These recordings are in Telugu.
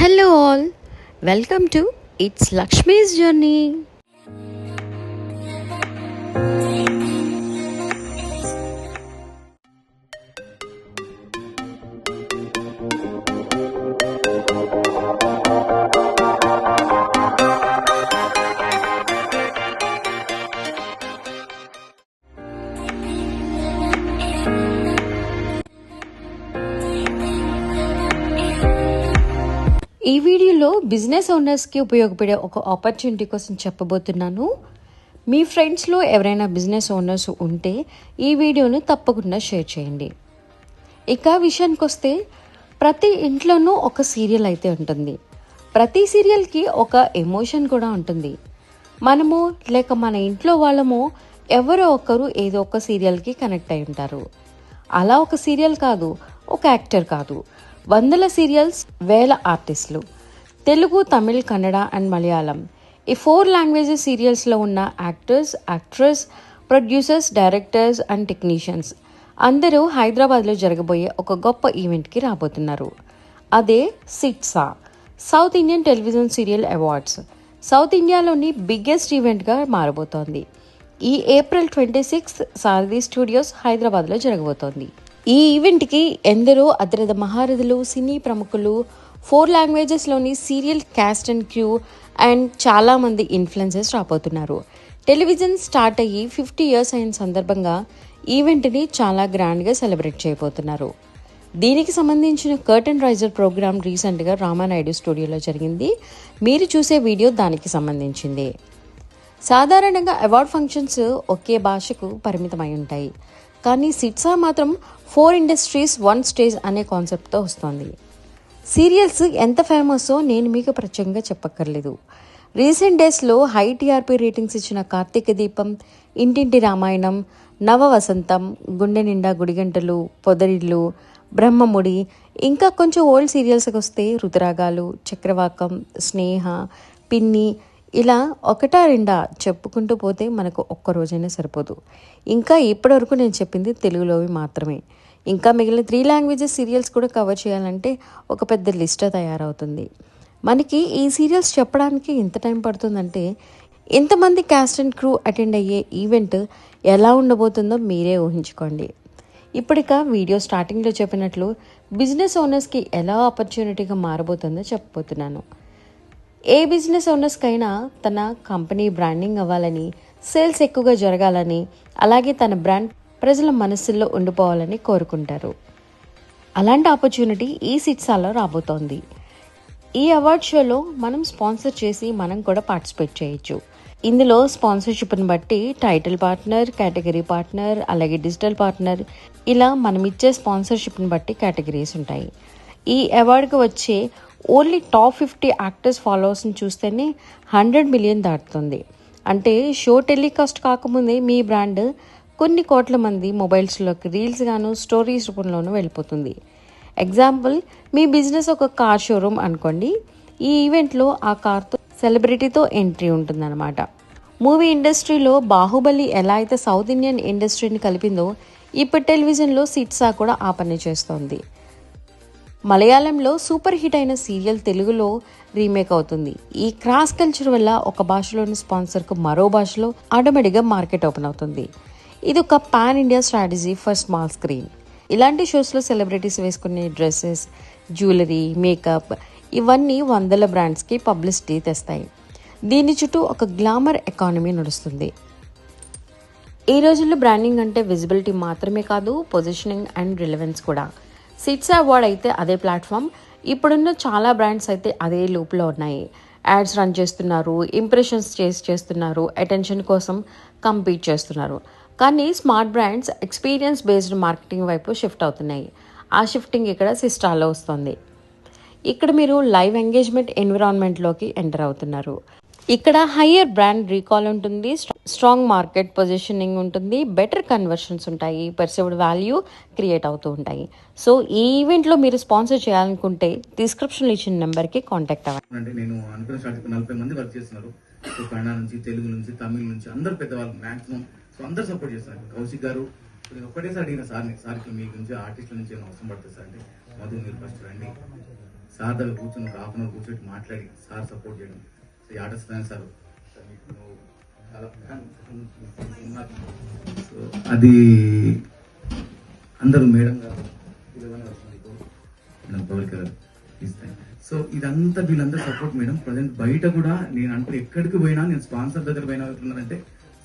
Hello all, welcome to It's Lakshmi's Journey. ఈ వీడియోలో బిజినెస్ ఓనర్స్కి ఉపయోగపడే ఒక ఆపర్చునిటీ కోసం చెప్పబోతున్నాను. మీ ఫ్రెండ్స్లో ఎవరైనా బిజినెస్ ఓనర్స్ ఉంటే ఈ వీడియోను తప్పకుండా షేర్ చేయండి. ఇక విషయానికి వస్తే ప్రతి ఇంట్లోనూ ఒక సీరియల్ అయితే ఉంటుంది. ప్రతి సీరియల్కి ఒక ఎమోషన్ కూడా ఉంటుంది. మనము లేక మన ఇంట్లో వాళ్ళము ఎవరో ఒకరు ఏదో ఒక సీరియల్కి కనెక్ట్ అయి ఉంటారు. అలా ఒక సీరియల్ కాదు, ఒక యాక్టర్ కాదు, వందల సీరియల్స్, వేల ఆర్టిస్టులు, తెలుగు, తమిళ్, కన్నడ అండ్ మలయాళం ఈ 4 లాంగ్వేజెస్ సీరియల్స్లో ఉన్న actors, actress, producers, directors and technicians అందరూ హైదరాబాద్లో జరగబోయే ఒక గొప్ప ఈవెంట్కి రాబోతున్నారు. అదే SITSA, South Indian Television Serial Awards. South ఇండియాలోని బిగ్గెస్ట్ ఈవెంట్గా మారబోతోంది. ఈ ఏప్రిల్ 26 సారథి స్టూడియోస్ హైదరాబాద్లో జరగబోతోంది. ఈ ఈవెంట్కి ఎందరో అతిరథ మహారథులు, సినీ ప్రముఖులు, 4 లాంగ్వేజెస్లోని serial cast and crew and చాలామంది ఇన్ఫ్లుయెన్సర్స్ రాబోతున్నారు. టెలివిజన్ స్టార్ట్ అయ్యి 50 years అయిన సందర్భంగా ఈవెంట్ని చాలా గ్రాండ్గా సెలబ్రేట్ చేయబోతున్నారు. దీనికి సంబంధించిన కర్టన్ రైజర్ ప్రోగ్రామ్ రీసెంట్గా రామానాయుడు స్టూడియోలో జరిగింది. మీరు చూసే వీడియో దానికి సంబంధించింది. సాధారణంగా అవార్డ్ ఫంక్షన్స్ ఒకే భాషకు పరిమితమై ఉంటాయి. కానీ సిట్సా మాత్రం 4 ఇండస్ట్రీస్ 1 స్టేజ్ అనే కాన్సెప్ట్తో వస్తుంది. సీరియల్స్ ఎంత ఫేమస్సో నేను మీకు ప్రత్యేకంగా చెప్పక్కర్లేదు. రీసెంట్ డేస్లో హై టీఆర్పీ రేటింగ్స్ ఇచ్చిన కార్తీక దీపం, ఇంటింటి రామాయణం, నవ వసంతం, గుండె నిండా గుడిగంటలు, పొదరిల్లు, బ్రహ్మముడి, ఇంకా కొంచెం ఓల్డ్ సీరియల్స్కి వస్తే రుతురాగాలు, చక్రవాకం, స్నేహ, పిన్ని, ఇలా ఒకటా రెండా చెప్పుకుంటూ పోతే మనకు ఒక్క రోజైనా సరిపోదు. ఇంకా ఇప్పటివరకు నేను చెప్పింది తెలుగులోవి మాత్రమే. ఇంకా మిగిలిన 3 లాంగ్వేజెస్ సీరియల్స్ కూడా కవర్ చేయాలంటే ఒక పెద్ద లిస్ట్ తయారవుతుంది. మనకి ఈ సీరియల్స్ చెప్పడానికి ఎంత టైం పడుతుందంటే ఎంతమంది క్యాస్ట్ అండ్ క్రూ అటెండ్ అయ్యే ఈవెంట్ ఎలా ఉండబోతుందో మీరే ఊహించుకోండి. ఇప్పటిక వీడియో స్టార్టింగ్లో చెప్పినట్లు బిజినెస్ ఓనర్స్కి ఎలా ఆపర్చునిటీగా మారబోతుందో చెప్పబోతున్నాను. ఏ బిజినెస్ ఓనర్స్కైనా తన కంపెనీ బ్రాండింగ్ అవ్వాలని, సేల్స్ ఎక్కువగా జరగాలని, అలాగే తన బ్రాండ్ ప్రజల మనస్సుల్లో ఉండిపోవాలని కోరుకుంటారు. అలాంటి ఆపర్చునిటీ ఈ సిట్సాలో రాబోతోంది. ఈ అవార్డ్ షోలో మనం స్పాన్సర్ చేసి మనం కూడా పార్టిసిపేట్ చేయొచ్చు. ఇందులో స్పాన్సర్షిప్ని బట్టి టైటిల్ పార్ట్నర్, కేటగిరీ పార్ట్నర్, అలాగే డిజిటల్ పార్ట్నర్, ఇలా మనం ఇచ్చే స్పాన్సర్షిప్ని బట్టి కేటగిరీస్ ఉంటాయి. ఈ అవార్డుకి వచ్చే ఓన్లీ టాప్ 50 యాక్టర్స్ ఫాలోవర్స్ని చూస్తేనే 100 million దాటుతుంది. అంటే షో టెలికాస్ట్ కాకముందే మీ బ్రాండ్ కొన్ని కోట్ల మంది మొబైల్స్లోకి రీల్స్ గాను, స్టోరీస్ రూపంలోనూ వెళ్ళిపోతుంది. ఎగ్జాంపుల్, మీ బిజినెస్ ఒక కార్ షోరూమ్ అనుకోండి. ఈ ఈవెంట్లో ఆ కార్తో సెలబ్రిటీతో ఎంట్రీ ఉంటుందన్నమాట. మూవీ ఇండస్ట్రీలో బాహుబలి ఎలా అయితే సౌత్ ఇండియన్ ఇండస్ట్రీని కలిపిందో ఇప్పుడు టెలివిజన్లో సిట్సా కూడా ఆ పని చేస్తోంది. మలయాళంలో సూపర్ హిట్ అయిన సీరియల్ తెలుగులో రీమేక్ అవుతుంది. ఈ క్రాస్ కల్చర్ వల్ల ఒక భాషలోని స్పాన్సర్కు మరో భాషలో ఆటోమేటిక్గా మార్కెట్ ఓపెన్ అవుతుంది. ఇది ఒక pan India strategy for small screen. ఇలాంటి షోస్లో సెలబ్రిటీస్ వేసుకునే డ్రెస్సెస్, జ్యువెలరీ, మేకప్ ఇవన్నీ వందల బ్రాండ్స్కి పబ్లిసిటీ తెస్తాయి. దీని చుట్టూ ఒక గ్లామర్ ఎకానమీ నడుస్తుంది. ఈ రోజుల్లో బ్రాండింగ్ అంటే విజిబిలిటీ మాత్రమే కాదు, పొజిషనింగ్ అండ్ రిలవెన్స్ కూడా. సిట్సా అవార్డ్ అయితే అదే ప్లాట్ఫామ్. ఇప్పుడున్న చాలా బ్రాండ్స్ అయితే అదే లూప్లో ఉన్నాయి. యాడ్స్ రన్ చేస్తున్నారు, ఇంప్రెషన్స్ చేస్తున్నారు, అటెన్షన్ కోసం కంపీట్ చేస్తున్నారు. కానీ smart brands experience based marketing వైపు షిఫ్ట్ అవుతున్నాయి. ఆ షిఫ్టింగ్ ఇక్కడ సిట్సాలో వస్తుంది. ఇక్కడ మీరు లైవ్ ఎంగేజ్మెంట్ ఎన్విరాన్మెంట్లోకి ఎంటర్ అవుతున్నారు. ఇక్కడ హయ్యర్ బ్రాండ్ రీకాల్ ఉంటుంది, స్ట్రాంగ్ మార్కెట్ పొజిషనింగ్ ఉంటుంది, బెటర్ కన్వర్షన్స్ ఉంటాయి, పర్సీవ్డ్ వాల్యూ క్రియేట్ అవుతూ ఉంటాయి. సో ఈ ఈవెంట్లో మీరు స్పాన్సర్ చేయాలనుకుంటే డిస్క్రిప్షన్లో ఇచ్చిన నెంబర్కి కాంటాక్ట్ అవ్వండి. నేను అనుకున్న 40 మంది వర్క్ చేస్తున్నారు. సో కన్నడ నుంచి, తెలుగు నుంచి, తమిళ నుంచి అందరు పెద్దవాళ్ళు మాక్సిమం. సో అందరు సపోర్ట్ చేస్తారు. కౌశిక్ గారు ఒకటేసారి అడిగిన సార్కి మీ గురించి ఆర్టిస్టుల నుంచి ఏమైనా అవసరం పడుతుంది సార్ అంటే, మధు మీరు ఫస్ట్ రండి సార్ దగ్గర కూర్చొని ఒక హాఫ్ అన్ అవర్ కూర్చొని మాట్లాడి సార్ సపోర్ట్ చేయడం. సో ఈ ఆర్టిస్ట్ సార్ మీకు చాలా సో అది అందరూ మేడం గారు మేడం పవలిక గారు ఇస్తాయి. సో ఇదంతా వీళ్ళందరూ సపోర్ట్ మేడం. ప్రజెంట్ బయట కూడా నేను అంటూ ఎక్కడికి పోయినా, నేను స్పాన్సర్ దగ్గర పోయినా ఉన్నానంటే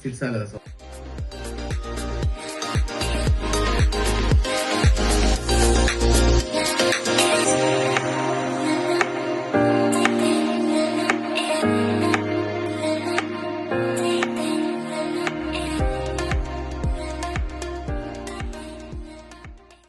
సిట్సా కదా. సో